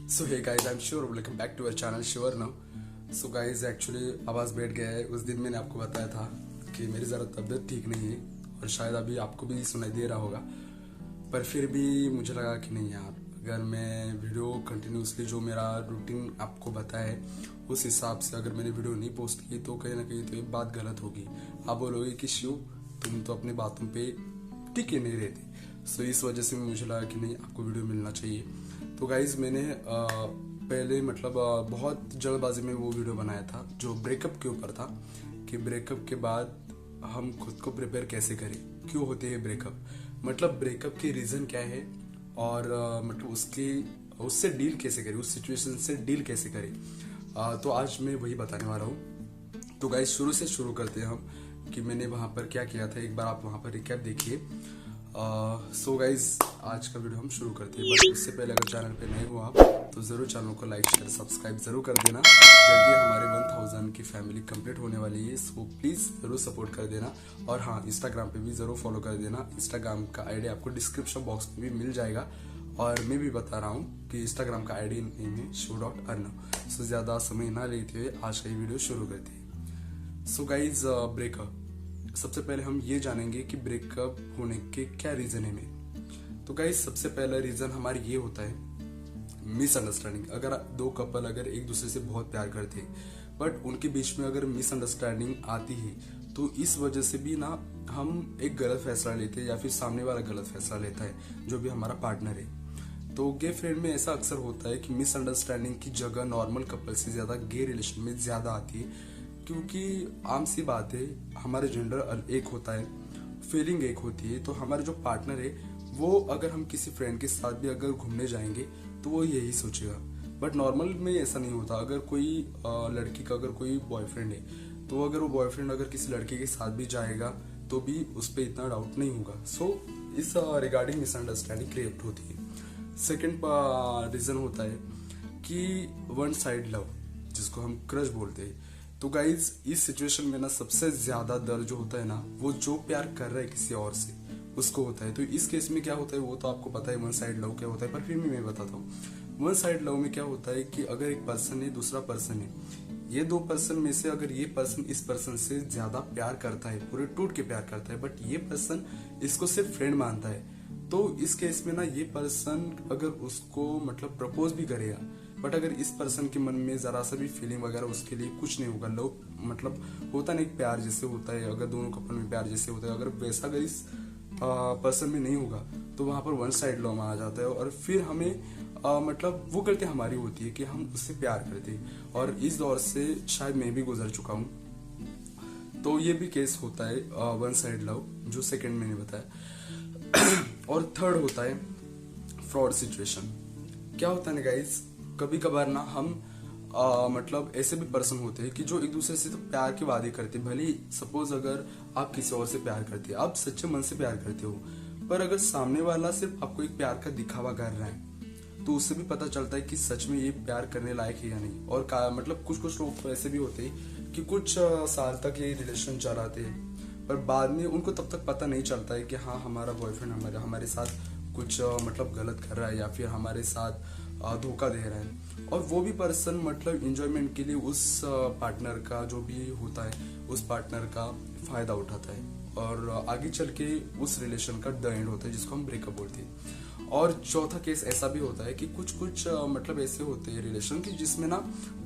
So hey guys, I am sure welcome back to our channel sure now. So guys, actually आवाज़ बैठ गया है। उस दिन मैंने आपको बताया था कि मेरी ज़रा तबीयत ठीक नहीं है और शायद अभी आपको भी सुनाई दे रहा होगा, पर फिर भी मुझे लगा कि नहीं यार, अगर मैं वीडियो कंटिन्यूसली जो मेरा रूटीन आपको बताया है उस हिसाब से अगर मैंने वीडियो नहीं पोस्ट की तो कहीं ना कहीं तो ये बात गलत होगी। आप बोलोगे कि शिव तुम तो अपनी बातों पे टिके नहीं रहते। सो इस वजह से मुझे लगा कि नहीं, आपको वीडियो मिलना चाहिए। तो गाइज मैंने पहले बहुत जल्दबाजी में वो वीडियो बनाया था जो ब्रेकअप के ऊपर था कि ब्रेकअप के बाद हम खुद को प्रिपेयर कैसे करें, क्यों होते हैं ब्रेकअप, मतलब ब्रेकअप के रीज़न क्या है और मतलब उससे डील कैसे करें, उस सिचुएशन से डील कैसे करें। तो आज मैं वही बताने वाला हूँ। तो गाइज शुरू से शुरू करते हैं हम कि मैंने वहाँ पर क्या किया था। एक बार आप वहाँ पर रिकैप देखिए। सो गाइज आज का वीडियो हम शुरू करते हैं, बट उससे पहले अगर चैनल पे नए हो आप तो ज़रूर चैनल को लाइक शेयर सब्सक्राइब ज़रूर कर देना। जल्दी हमारे 1000 की फैमिली कंप्लीट होने वाली है, सो प्लीज़ ज़रूर सपोर्ट कर देना। और हाँ, इंस्टाग्राम पे भी ज़रूर फॉलो कर देना। इंस्टाग्राम का आईडी आपको डिस्क्रिप्शन बॉक्स में भी मिल जाएगा। और मैं भी बता रहा हूँ कि इंस्टाग्राम का आईडी नेम है show.arnav। सो ज़्यादा समय ना लेते हुए आज का ये वीडियो शुरू करते हैं। सो गाइज ब्रेकअप, सबसे पहले हम ये जानेंगे कि ब्रेकअप होने के क्या रीजन है मेरे। तो गाइस सबसे पहला रीजन हमारा ये होता है मिसअंडरस्टैंडिंग। अगर दो कपल अगर एक दूसरे से बहुत प्यार करते हैं बट उनके बीच में अगर मिसअंडरस्टैंडिंग आती है तो इस वजह से भी ना हम एक गलत फैसला लेते हैं या फिर सामने वाला गलत फैसला लेता है जो भी हमारा पार्टनर है। तो गे फ्रेंड में ऐसा अक्सर होता है कि मिसअंडरस्टैंडिंग की जगह नॉर्मल कपल से ज्यादा गे रिलेशन में ज्यादा आती है, क्योंकि आम सी बात है, हमारे जेंडर एक होता है, फीलिंग एक होती है। तो हमारे जो पार्टनर है वो अगर हम किसी फ्रेंड के साथ भी अगर घूमने जाएंगे तो वो यही सोचेगा। बट नॉर्मल में ऐसा नहीं होता। अगर कोई लड़की का अगर कोई बॉयफ्रेंड है तो अगर वो बॉयफ्रेंड अगर किसी लड़के के साथ भी जाएगा तो भी उस पर इतना डाउट नहीं होगा। सो इस रिगार्डिंग मिसअंडरस्टैंडिंग क्रिएट होती है। सेकेंड रीजन होता है कि वन साइड लव, जिसको हम क्रश बोलते हैं। तो गाइज इस सिचुएशन में ना सबसे ज्यादा दर्द जो होता है ना वो जो प्यार कर रहा है किसी और से उसको होता है। तो इस केस में क्या होता है वो तो आपको पता है वन साइड लव क्या होता है, पर फिर भी मैं बताता हूँ। वन साइड लव में क्या होता है कि अगर एक पर्सन है दूसरा पर्सन है, ये दो पर्सन में से अगर ये पर्सन इस पर्सन से ज्यादा प्यार करता है, पूरे टूट के प्यार करता है, बट ये पर्सन इसको सिर्फ फ्रेंड मानता है, तो इस केस में ना ये पर्सन अगर उसको मतलब प्रपोज भी करेगा बट अगर इस पर्सन के मन में जरा सा भी फीलिंग वगैरह उसके लिए कुछ नहीं होगा, लव मतलब होता नहीं प्यार जैसे होता है, अगर दोनों कपल में प्यार जैसे होता है, अगर वैसा अगर इस पर्सन में नहीं होगा तो वहां पर वन साइड लव आ जाता है। और फिर हमें मतलब वो गलती हमारी होती है कि हम उससे प्यार करते हैं, और इस दौर से शायद मैं भी गुजर चुका हूँ। तो ये भी केस होता है वन साइड लव जो सेकंड मैंने बताया। और थर्ड होता है फ्रॉड सिचुएशन। क्या होता है ना गाइज, कभी कभार ना हम मतलब ऐसे भी पर्सन होते हैं कि जो एक दूसरे से तो प्यार के वादे करते, भले सपोज अगर आप किसी और से प्यार करते हैं, आप सच्चे मन से प्यार करते हो, पर अगर सामने वाला सिर्फ आपको एक प्यार का दिखावा कर रहा है तो उससे भी पता चलता है कि सच में ये प्यार करने लायक है या नहीं। और मतलब कुछ कुछ लोग तो ऐसे भी होते हैं कि कुछ साल तक ये रिलेशन चलाते हैं पर बाद में उनको तब तक पता नहीं चलता है कि हाँ हमारा बॉयफ्रेंड हमारे साथ कुछ मतलब गलत कर रहा है या फिर हमारे साथ धोखा दे रहा है। और वो भी पर्सन मतलब एंजॉयमेंट के लिए उस पार्टनर का जो भी होता है उस पार्टनर का फायदा उठाता है और आगे चल के उस रिलेशन का द एंड होता है जिसको हम ब्रेकअप बोलते हैं। और चौथा केस ऐसा भी होता है कि कुछ कुछ मतलब ऐसे होते हैं रिलेशन की जिसमें ना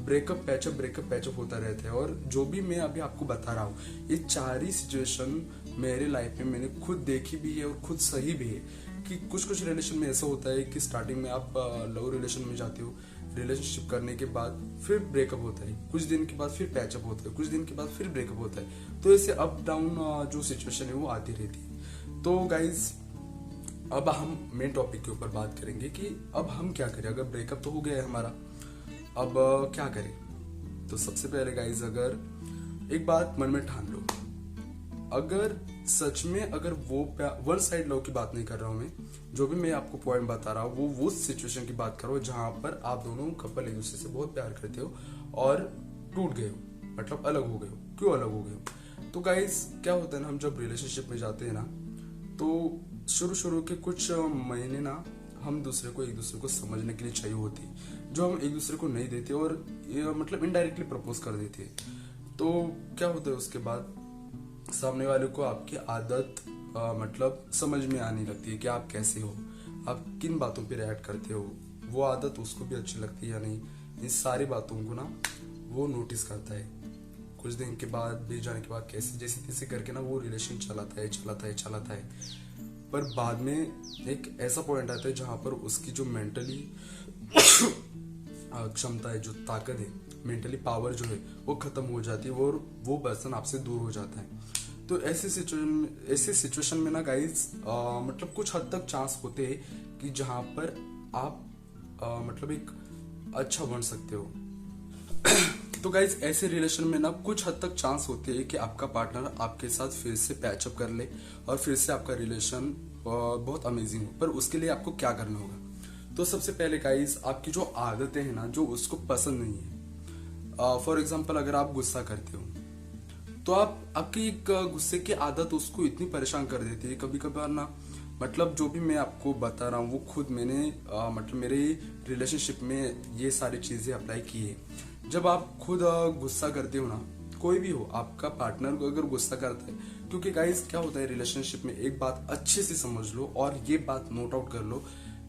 ब्रेकअप पैचअप होता रहता है। और जो भी मैं अभी आपको बता रहा हूँ ये चार ही सिचुएशन मेरे लाइफ में मैंने खुद देखी भी है और खुद सही भी है कि कुछ कुछ रिलेशन में ऐसा होता है कि स्टार्टिंग में आप लव रिलेशन में जाते हो, रिलेशनशिप करने के बाद फिर ब्रेकअप होता है, कुछ दिन के बाद फिर पैचअप होता है, कुछ दिन के बाद फिर ब्रेकअप होता है। तो ऐसे अप डाउन जो सिचुएशन है वो आती रहती है। तो गाइज अब हम मेन टॉपिक के ऊपर बात करेंगे कि अब हम क्या करें। अगर ब्रेकअप तो हो गया है हमारा, अब क्या करें। तो सबसे पहले गाइज अगर एक बात मन में ठान लो, अगर सच में अगर वो वन साइड लव की बात नहीं कर रहा हूं मैं, जो भी मैं आपको पॉइंट बता रहा हूँ वो सिचुएशन की बात करो जहां पर आप दोनों कपल एक दूसरे से बहुत प्यार करते हो और टूट गए हो, मतलब अलग हो गए हो। क्यों अलग हो गए हो? तो गाइस क्या होता है ना, हम जब रिलेशनशिप में जाते हैं ना तो शुरू के कुछ महीने ना हम दूसरे को एक दूसरे को समझने के लिए चाहिए होती है, जो हम एक दूसरे को नहीं देते और ये मतलब इनडायरेक्टली प्रपोज कर देते हैं। तो क्या होता है उसके बाद सामने वाले को आपकी आदत मतलब समझ में आने लगती है कि आप कैसे हो, आप किन बातों पे रिएक्ट करते हो, वो आदत उसको भी अच्छी लगती है या नहीं। इन सारी बातों को ना वो नोटिस करता है। कुछ दिन के बाद बीत जाने के बाद कैसे जैसे तैसे करके ना वो रिलेशन चलाता है। पर बाद में एक ऐसा पॉइंट आता है जहां पर उसकी जो मेंटली क्षमता है, जो ताकत है, मेंटली पावर जो है वो खत्म हो जाती है और वो पर्सन आपसे दूर हो जाता है। तो ऐसे सिचुएशन में ना गाइस मतलब कुछ हद तक चांस होते हैं कि जहां पर आप मतलब एक अच्छा बन सकते हो। तो गाइज ऐसे रिलेशन में ना कुछ हद तक चांस होते हैं कि आपका पार्टनर आपके साथ फिर से पैचअप कर ले और फिर से आपका रिलेशन बहुत अमेजिंग हो। पर उसके लिए आपको क्या करना होगा? तो सबसे पहले गाइज आपकी जो आदतें हैं ना जो उसको पसंद नहीं है, फॉर एग्जाम्पल अगर आप गुस्सा करते हो तो आपकी एक गुस्से की आदत उसको इतनी परेशान कर देती है कभी कभार ना, मतलब जो भी मैं आपको बता रहा हूँ वो खुद मैंने मतलब मेरे रिलेशनशिप में ये सारी चीजें अप्लाई की है। जब आप खुद गुस्सा करते हो ना, कोई भी हो, आपका पार्टनर को अगर गुस्सा करता है, क्योंकि गाइस क्या होता है रिलेशनशिप में, एक बात अच्छे से समझ लो और ये बात नोट आउट कर लो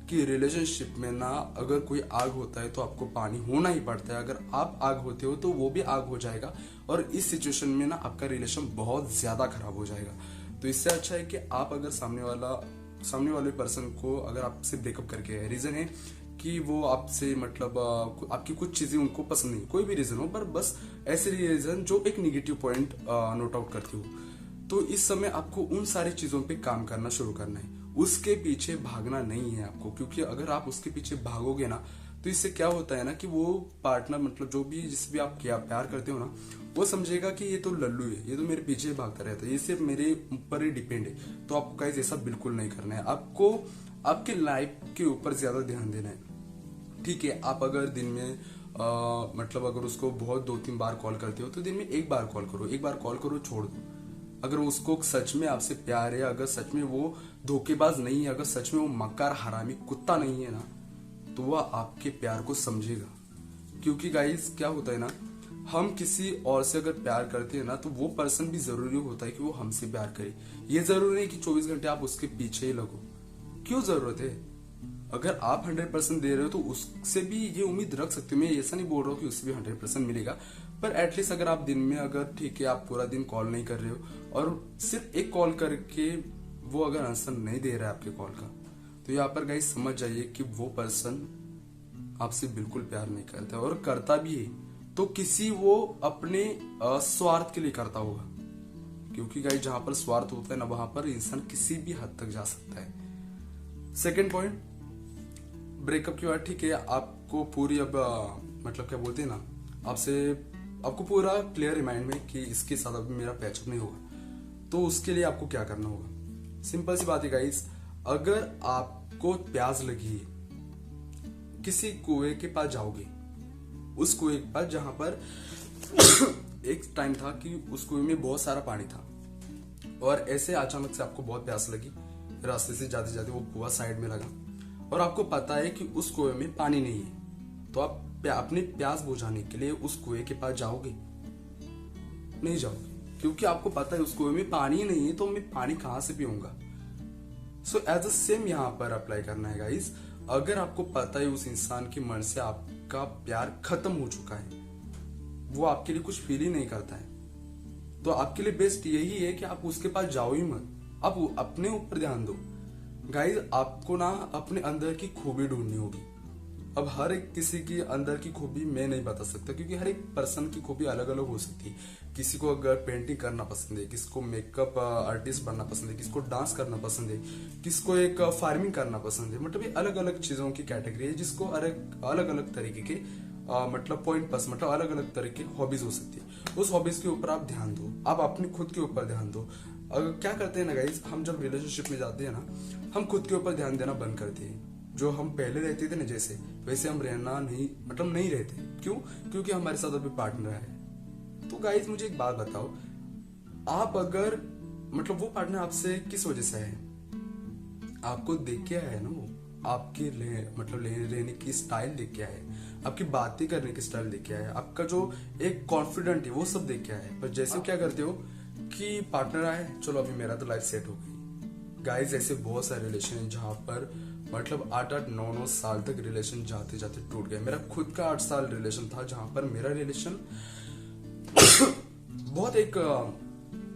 कि रिलेशनशिप में ना अगर कोई आग होता है तो आपको पानी होना ही पड़ता है। अगर आप आग होते हो तो वो भी आग हो जाएगा और इस सिचुएशन में ना आपका रिलेशन बहुत ज्यादा खराब हो जाएगा। तो इससे अच्छा है कि आप अगर सामने वाले पर्सन को अगर आपसे ब्रेकअप करके है, रीजन है कि वो आपसे मतलब आपकी कुछ चीजें उनको पसंद नहीं, कोई भी रीजन हो, पर बस ऐसे रीजन जो एक निगेटिव पॉइंट नोट आउट करती हो, तो इस समय आपको उन सारी चीजों पे काम करना शुरू करना है। उसके पीछे भागना नहीं है आपको, क्योंकि अगर आप उसके पीछे भागोगे ना तो इससे क्या होता है ना कि वो पार्टनर मतलब जो भी जिस भी आप प्यार करते हो ना, वो समझेगा कि ये तो लल्लू है, ये तो मेरे पीछे भागता रहता है, ये सिर्फ मेरे ऊपर ही डिपेंड है। तो आपको गाइस ऐसा बिल्कुल नहीं करना है, आपको आपके लाइफ के ऊपर ज्यादा ध्यान देना है। ठीक है, आप अगर दिन में मतलब अगर उसको बहुत 2-3 बार कॉल करते हो तो दिन में एक बार कॉल करो, एक बार कॉल करो, छोड़ दो। अगर उसको सच में आपसे प्यार है, अगर सच में वो धोखेबाज नहीं है, अगर सच में वो मक्कार हरामी कुत्ता नहीं है ना, तो वह आपके प्यार को समझेगा। क्योंकि गाइस क्या होता है ना, हम किसी और से अगर प्यार करते हैं ना तो वो पर्सन भी जरूरी होता है कि वो हमसे प्यार करे। ये जरूरी नहीं कि 24 घंटे आप उसके पीछे ही लगो, क्यों जरूरत है? अगर आप 100% दे रहे हो तो उससे भी ये उम्मीद रख सकते हो। मैं ऐसा नहीं बोल रहा हूँ कि उससे भी 100% मिलेगा, पर एटलीस्ट अगर आप दिन में अगर ठीक है आप पूरा दिन कॉल नहीं कर रहे हो और सिर्फ एक कॉल करके वो अगर आंसर नहीं दे रहा है आपके कॉल का, तो यहाँ पर गाइस समझ जाइए कि वो पर्सन आपसे बिल्कुल प्यार नहीं करता, और करता भी है तो किसी वो अपने स्वार्थ के लिए करता होगा। क्योंकि गाइस जहां पर स्वार्थ होता है ना, वहां पर इंसान किसी भी हद तक जा सकता है। सेकेंड पॉइंट, ब्रेकअप के बाद ठीक है आपको पूरी अब मतलब क्या बोलते हैं ना, आपको पूरा क्लियर है माइंड में कि इसके साथ अभी मेरा पैचअप नहीं होगा। तो उसके लिए आपको क्या करना होगा? सिंपल सी बात है गाइस, अगर आपको प्यास लगी है, किसी कुएं के पास जाओगे, उस कुएं के पास जहां पर एक टाइम था कि उस कुएं में बहुत सारा पानी था और ऐसे अचानक से आपको बहुत प्यास लगी, रास्ते से जाते जाते वो कुआं साइड में लगा और आपको पता है कि उस कुएं में पानी नहीं है, तो आप अपनी प्यास बुझाने के लिए उस कुएं के पास जाओगे? नहीं जाओगे, क्योंकि आपको पता है उस कुएं में पानी नहीं है, तो मैं पानी कहां से पीऊंगा। सो एज अ सेम यहाँ पर अप्लाई करना है गाइस। अगर आपको पता है उस इंसान के मन से आपका प्यार खत्म हो चुका है, वो आपके लिए कुछ फील ही नहीं करता है, तो आपके लिए बेस्ट यही है कि आप उसके पास जाओ ही मत, आप अपने ऊपर ध्यान दो। गाइस आपको ना अपने अंदर की खूबी ढूंढनी होगी। अब हर एक किसी की अंदर की खूबी मैं नहीं बता सकता, क्योंकि हर एक पर्सन की खूबी अलग अलग हो सकती है। किसी को अगर पेंटिंग करना पसंद है, किसी को मेकअप आर्टिस्ट बनना पसंद है, किसी को डांस करना पसंद है, किसी को एक फार्मिंग करना पसंद है। मतलब ये अलग अलग चीजों की कैटेगरी है, जिसको अलग अलग तरीके के मतलब पॉइंट पस मतलब अलग अलग तरह की हॉबीज हो सकती है। उस हॉबीज के ऊपर आप ध्यान दो, आप अपने खुद के ऊपर ध्यान दो। अगर क्या करते हैं ना गाइस, हम जब रिलेशनशिप में जाते हैं ना, हम खुद के ऊपर ध्यान देना बंद करते हैं। जो हम पहले रहते थे ना जैसे, वैसे हम रहना नहीं रहते। क्यों? क्योंकि हमारे साथ अभी पार्टनर है। तो गाइस मुझे एक बात बताओ, आप अगर मतलब वो पार्टनर आपसे किस वजह से है? आपको देख के आया है ना, आपकी रहने की स्टाइल देख के आए, आपकी बातें करने की स्टाइल देख के आए, आपका जो एक कॉन्फिडेंट है वो सब देख के आए। पर जैसे क्या करते हो कि पार्टनर आए, चलो अभी मेरा तो लाइफ सेट हो गई। गाइस ऐसे बहुत सारे रिलेशन हैं जहां पर मतलब 8-8, 9-9 साल तक रिलेशन जाते जाते टूट गए। मेरा खुद का 8 साल रिलेशन था जहां पर मेरा रिलेशन बहुत एक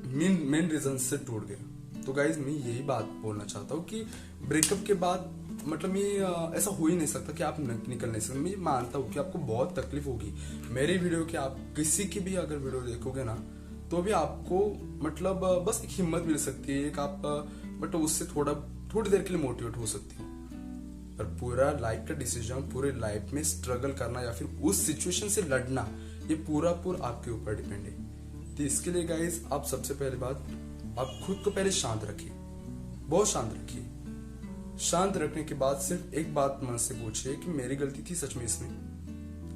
मेन रीजन से टूट गया। तो गाइज मैं यही बात बोलना चाहता हूँ कि ब्रेकअप के बाद मतलब ये ऐसा हो ही नहीं सकता कि आप निकल नहीं सकते। मैं मानता हूँ कि आपको बहुत तकलीफ होगी। मेरी वीडियो की आप किसी की भी अगर वीडियो देखोगे ना तो भी आपको मतलब बस एक हिम्मत मिल सकती है, एक आप मतलब उससे थोड़ी देर के लिए मोटिवेट हो सकती हो। पर पूरा लाइफ का डिसीजन, पूरे लाइफ में स्ट्रगल करना या फिर उस सिचुएशन से लड़ना, ये पूरा आपके ऊपर डिपेंड है। तो इसके लिए गाइस आप सबसे पहले बात, आप खुद को पहले शांत रखिए, बहुत शांत रखिए। शांत रखने के बाद सिर्फ एक बात मन से पूछिए कि मेरी गलती थी सच में इसमें।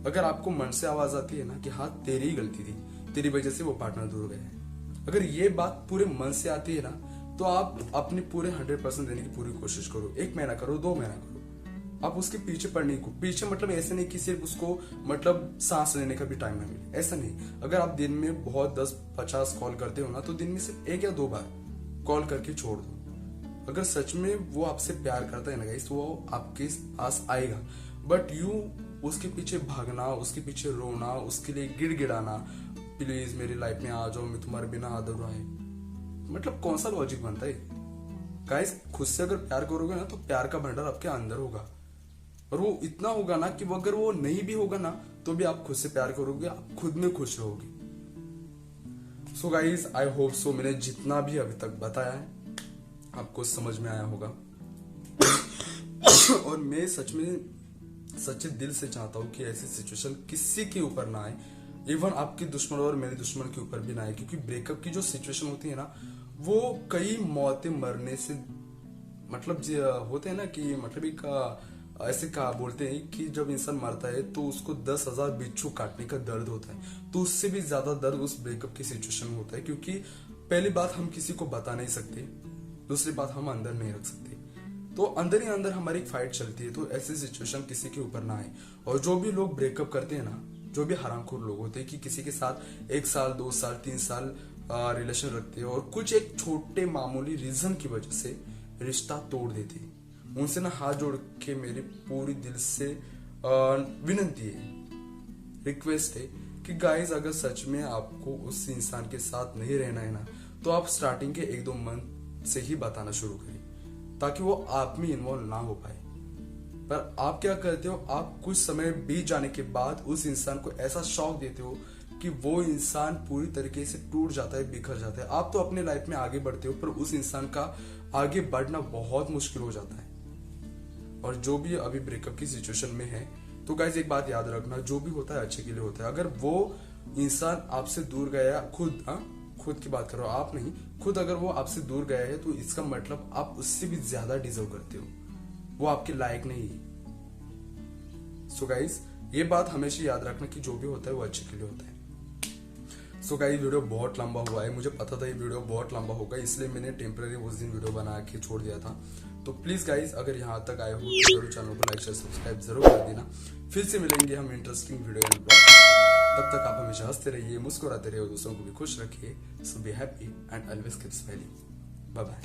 अगर आपको मन से आवाज आती है ना कि हाँ तेरी ही गलती थी, तेरी वजह से वो पार्टनर दूर गया है, अगर ये बात पूरे मन से आती है ना तो आप अपने पूरे 100% देने की पूरी कोशिश करो। 1 महीना करो, 2 महीना करो, आप उसके पीछे पड़ने को, पीछे मतलब ऐसे नहीं कि सिर्फ उसको मतलब सांस लेने का भी टाइम ना मिले, ऐसा नहीं। अगर आप दिन में बहुत 10-50 कॉल करते हो ना तो दिन में सिर्फ 1 या 2 बार कॉल करके छोड़ दो। अगर सच में वो आपसे प्यार करता है ना गाइस, वो आपके पास आएगा। बट यू उसके पीछे भागना, उसके पीछे रोना, उसके लिए गिड़गिड़ाना, प्लीज मेरी लाइफ में आ जाओ, मैं तुम्हारे बिना अधूरा है, मतलब कौन सा लॉजिक बनता है गाइस। खुद से अगर प्यार करोगे ना तो प्यार का भंडार आपके अंदर होगा, और वो इतना होगा ना कि अगर वो नहीं भी होगा ना तो भी आप खुद से प्यार करोगे, आप खुद में खुश रहोगे। So guys I hope so मैंने जितना भी अभी तक बताया है आपको समझ में आया होगा। और मैं सच्चे दिल से चाहता हूं कि ऐसी सिचुएशन किसी के ऊपर ना आए, इवन आपके दुश्मन और मेरे दुश्मन के ऊपर भी ना आए। क्योंकि ब्रेकअप की जो सिचुएशन होती है ना वो कई मौतें मरने से मतलब होते हैं ना कि मतलब एक ऐसे कहा बोलते हैं कि जब इंसान मरता है तो उसको 10,000 बिच्छू काटने का दर्द होता है, तो उससे भी ज्यादा दर्द उस ब्रेकअप की सिचुएशन में होता है। क्योंकि पहली बात हम किसी को बता नहीं सकते, दूसरी बात हम अंदर नहीं रख सकते, तो अंदर ही अंदर हमारी एक फाइट चलती है। तो ऐसी सिचुएशन किसी के ऊपर ना आए। और जो भी लोग ब्रेकअप करते हैं ना, जो भी हरामखोर लोग होते हैं कि किसी के साथ 1 साल 2 साल 3 साल रिलेशन रखते हैं और कुछ एक छोटे मामूली रीजन की वजह से रिश्ता तोड़ देते हैं, उनसे ना हाथ जोड़ के मेरी पूरी दिल से विनती है, रिक्वेस्ट है कि गाइस अगर सच में आपको उस इंसान के साथ नहीं रहना है ना तो आप स्टार्टिंग के 1-2 मंथ से ही बताना शुरू करें, ताकि वो आप में इन्वॉल्व ना हो पाए। पर आप क्या करते हो, आप कुछ समय बीत जाने के बाद उस इंसान को ऐसा शॉक देते हो कि वो इंसान पूरी तरीके से टूट जाता है, बिखर जाता है। आप तो अपने लाइफ में आगे बढ़ते हो पर उस इंसान का आगे बढ़ना बहुत मुश्किल हो जाता है। और जो भी अभी ब्रेकअप की सिचुएशन में है तो गाइज एक बात याद रखना, जो भी होता है अच्छे के लिए होता है। अगर वो इंसान आपसे दूर गया, खुद की बात करो, आप नहीं, खुद अगर वो आपसे दूर गया है तो इसका मतलब आप उससे भी ज्यादा डिजर्व करते हो, वो आपके लायक नहीं है। सो गाइज ये बात हमेशा याद रखना कि जो भी होता है वो अच्छे के लिए होता है। सो गाइस वीडियो बहुत लंबा हुआ है, मुझे पता था ये वीडियो बहुत लंबा होगा, इसलिए मैंने टेम्पररी उस दिन वीडियो बना के छोड़ दिया था। तो प्लीज गाइस अगर यहाँ तक आए हो तो जरूर चैनल को लाइक शेयर सब्सक्राइब जरूर कर देना। फिर से मिलेंगे हम इंटरेस्टिंग वीडियो एंड ब्लॉग। तब तक आप हमेशा हंसते रहिए, मुस्कुराते रहिए और दूसरों को भी खुश रखिए। So be happy and always keep smiling. Bye bye.